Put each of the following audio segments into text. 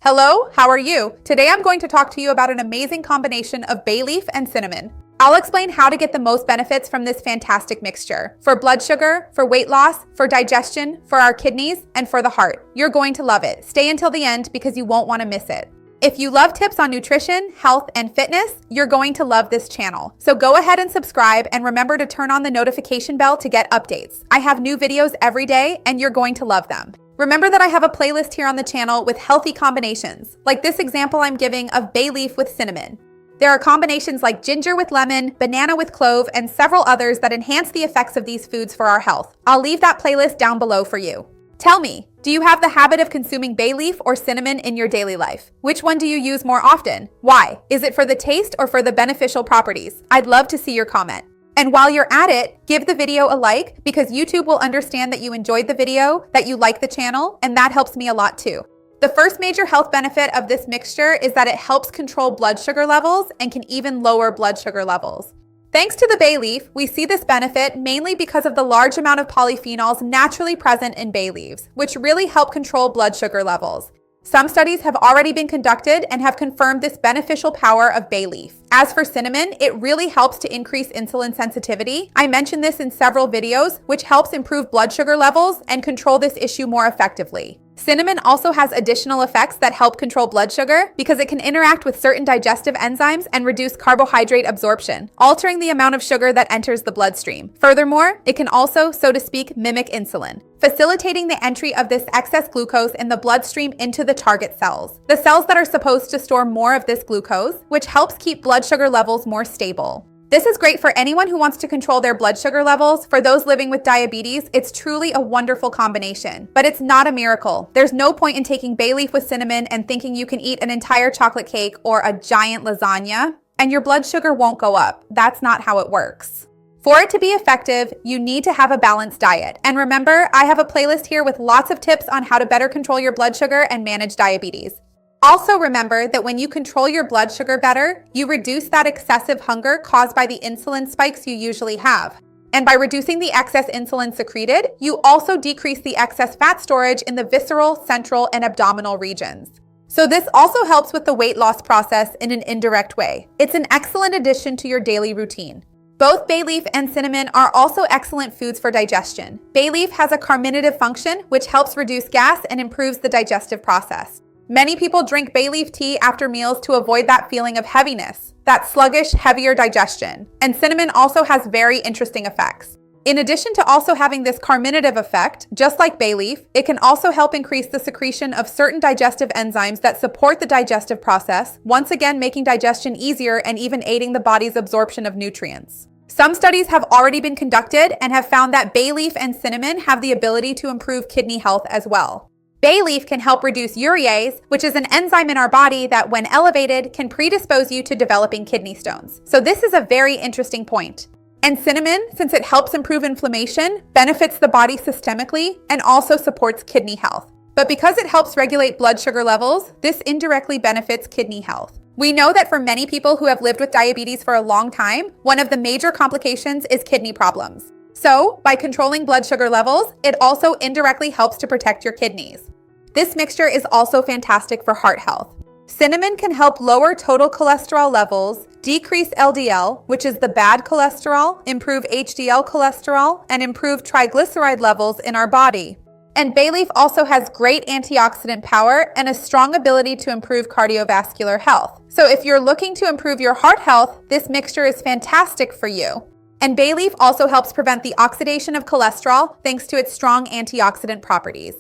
Hello, how are you? Today I'm going to talk to you about an amazing combination of bay leaf and cinnamon. I'll explain how to get the most benefits from this fantastic mixture. For blood sugar, for weight loss, for digestion, for our kidneys, and for the heart. You're going to love it. Stay until the end because you won't want to miss it. If you love tips on nutrition, health, and fitness, you're going to love this channel. So go ahead and subscribe and remember to turn on the notification bell to get updates. I have new videos every day and you're going to love them. Remember that I have a playlist here on the channel with healthy combinations, like this example I'm giving of bay leaf with cinnamon. There are combinations like ginger with lemon, banana with clove, and several others that enhance the effects of these foods for our health. I'll leave that playlist down below for you. Tell me, do you have the habit of consuming bay leaf or cinnamon in your daily life? Which one do you use more often? Why? Is it for the taste or for the beneficial properties? I'd love to see your comment. And while you're at it, give the video a like because YouTube will understand that you enjoyed the video, that you like the channel, and that helps me a lot too. The first major health benefit of this mixture is that it helps control blood sugar levels and can even lower blood sugar levels. Thanks to the bay leaf, we see this benefit mainly because of the large amount of polyphenols naturally present in bay leaves, which really help control blood sugar levels. Some studies have already been conducted and have confirmed this beneficial power of bay leaf. As for cinnamon, it really helps to increase insulin sensitivity. I mentioned this in several videos, which helps improve blood sugar levels and control this issue more effectively. Cinnamon also has additional effects that help control blood sugar because it can interact with certain digestive enzymes and reduce carbohydrate absorption, altering the amount of sugar that enters the bloodstream. Furthermore, it can also, so to speak, mimic insulin, facilitating the entry of this excess glucose in the bloodstream into the target cells, the cells that are supposed to store more of this glucose, which helps keep blood sugar levels more stable. This is great for anyone who wants to control their blood sugar levels. For those living with diabetes, it's truly a wonderful combination. But it's not a miracle. There's no point in taking bay leaf with cinnamon and thinking you can eat an entire chocolate cake or a giant lasagna, and your blood sugar won't go up. That's not how it works. For it to be effective, you need to have a balanced diet. And remember, I have a playlist here with lots of tips on how to better control your blood sugar and manage diabetes. Also remember that when you control your blood sugar better, you reduce that excessive hunger caused by the insulin spikes you usually have. And by reducing the excess insulin secreted, you also decrease the excess fat storage in the visceral, central, and abdominal regions. So this also helps with the weight loss process in an indirect way. It's an excellent addition to your daily routine. Both bay leaf and cinnamon are also excellent foods for digestion. Bay leaf has a carminative function, which helps reduce gas and improves the digestive process. Many people drink bay leaf tea after meals to avoid that feeling of heaviness, that sluggish, heavier digestion. And cinnamon also has very interesting effects. In addition to also having this carminative effect, just like bay leaf, it can also help increase the secretion of certain digestive enzymes that support the digestive process, once again making digestion easier and even aiding the body's absorption of nutrients. Some studies have already been conducted and have found that bay leaf and cinnamon have the ability to improve kidney health as well. Bay leaf can help reduce urease, which is an enzyme in our body that, when elevated, can predispose you to developing kidney stones. So this is a very interesting point. And cinnamon, since it helps improve inflammation, benefits the body systemically and also supports kidney health. But because it helps regulate blood sugar levels, this indirectly benefits kidney health. We know that for many people who have lived with diabetes for a long time, one of the major complications is kidney problems. So, by controlling blood sugar levels, it also indirectly helps to protect your kidneys. This mixture is also fantastic for heart health. Cinnamon can help lower total cholesterol levels, decrease LDL, which is the bad cholesterol, improve HDL cholesterol, and improve triglyceride levels in our body. And bay leaf also has great antioxidant power and a strong ability to improve cardiovascular health. So if you're looking to improve your heart health, this mixture is fantastic for you. And bay leaf also helps prevent the oxidation of cholesterol thanks to its strong antioxidant properties.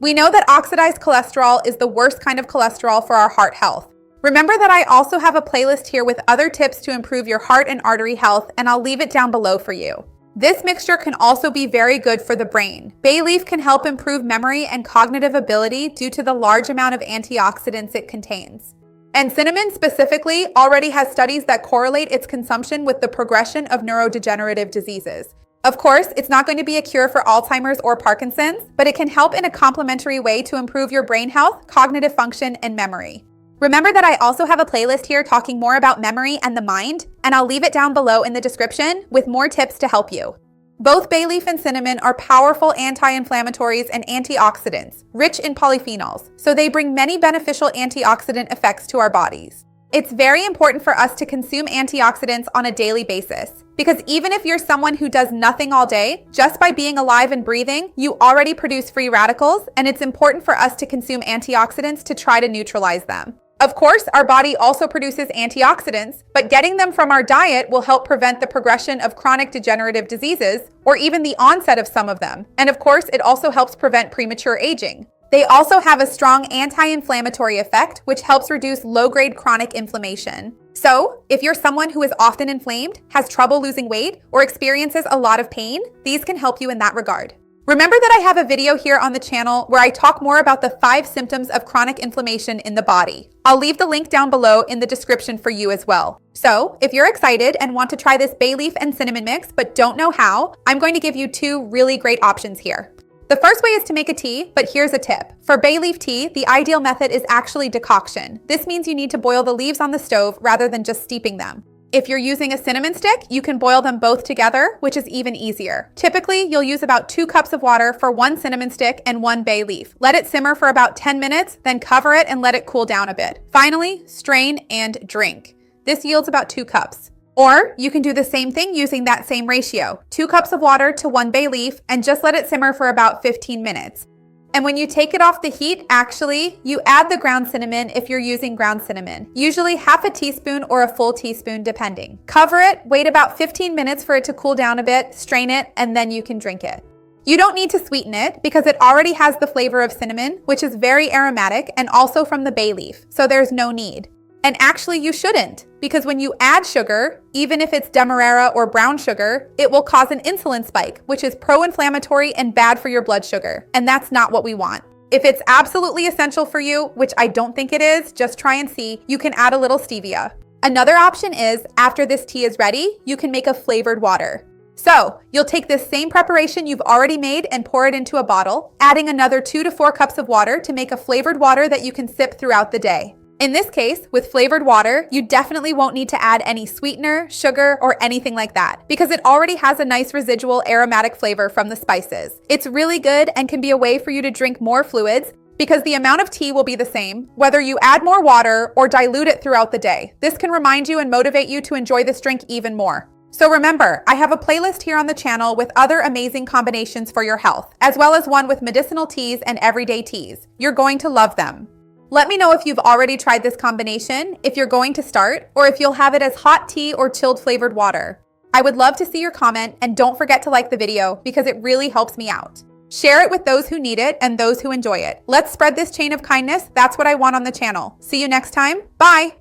We know that oxidized cholesterol is the worst kind of cholesterol for our heart health. Remember that I also have a playlist here with other tips to improve your heart and artery health, and I'll leave it down below for you. This mixture can also be very good for the brain. Bay leaf can help improve memory and cognitive ability due to the large amount of antioxidants it contains. And cinnamon specifically already has studies that correlate its consumption with the progression of neurodegenerative diseases. Of course, it's not going to be a cure for Alzheimer's or Parkinson's, but it can help in a complementary way to improve your brain health, cognitive function, and memory. Remember that I also have a playlist here talking more about memory and the mind, and I'll leave it down below in the description with more tips to help you. Both bay leaf and cinnamon are powerful anti-inflammatories and antioxidants, rich in polyphenols, so they bring many beneficial antioxidant effects to our bodies. It's very important for us to consume antioxidants on a daily basis, because even if you're someone who does nothing all day, just by being alive and breathing, you already produce free radicals, and it's important for us to consume antioxidants to try to neutralize them. Of course, our body also produces antioxidants, but getting them from our diet will help prevent the progression of chronic degenerative diseases, or even the onset of some of them. And of course, it also helps prevent premature aging. They also have a strong anti-inflammatory effect, which helps reduce low-grade chronic inflammation. So, if you're someone who is often inflamed, has trouble losing weight, or experiences a lot of pain, these can help you in that regard. Remember that I have a video here on the channel where I talk more about the 5 symptoms of chronic inflammation in the body. I'll leave the link down below in the description for you as well. So, if you're excited and want to try this bay leaf and cinnamon mix but don't know how, I'm going to give you 2 really great options here. The first way is to make a tea, but here's a tip. For bay leaf tea, the ideal method is actually decoction. This means you need to boil the leaves on the stove rather than just steeping them. If you're using a cinnamon stick, you can boil them both together, which is even easier. Typically, you'll use about 2 cups of water for 1 cinnamon stick and 1 bay leaf. Let it simmer for about 10 minutes, then cover it and let it cool down a bit. Finally, strain and drink. This yields about 2 cups. Or you can do the same thing using that same ratio, 2 cups of water to 1 bay leaf, and just let it simmer for about 15 minutes. And when you take it off the heat, actually, you add the ground cinnamon if you're using ground cinnamon, usually half a teaspoon or a full teaspoon depending. Cover it, wait about 15 minutes for it to cool down a bit, strain it, and then you can drink it. You don't need to sweeten it because it already has the flavor of cinnamon, which is very aromatic and also from the bay leaf, so there's no need. And actually you shouldn't, because when you add sugar, even if it's demerara or brown sugar, it will cause an insulin spike, which is pro-inflammatory and bad for your blood sugar. And that's not what we want. If it's absolutely essential for you, which I don't think it is, just try and see, you can add a little stevia. Another option is, after this tea is ready, you can make a flavored water. So, you'll take this same preparation you've already made and pour it into a bottle, adding another 2 to 4 cups of water to make a flavored water that you can sip throughout the day. In this case, with flavored water, you definitely won't need to add any sweetener, sugar, or anything like that, because it already has a nice residual aromatic flavor from the spices. It's really good and can be a way for you to drink more fluids, because the amount of tea will be the same, whether you add more water or dilute it throughout the day. This can remind you and motivate you to enjoy this drink even more. So remember, I have a playlist here on the channel with other amazing combinations for your health, as well as one with medicinal teas and everyday teas. You're going to love them. Let me know if you've already tried this combination, if you're going to start, or if you'll have it as hot tea or chilled flavored water. I would love to see your comment, and don't forget to like the video because it really helps me out. Share it with those who need it and those who enjoy it. Let's spread this chain of kindness. That's what I want on the channel. See you next time. Bye.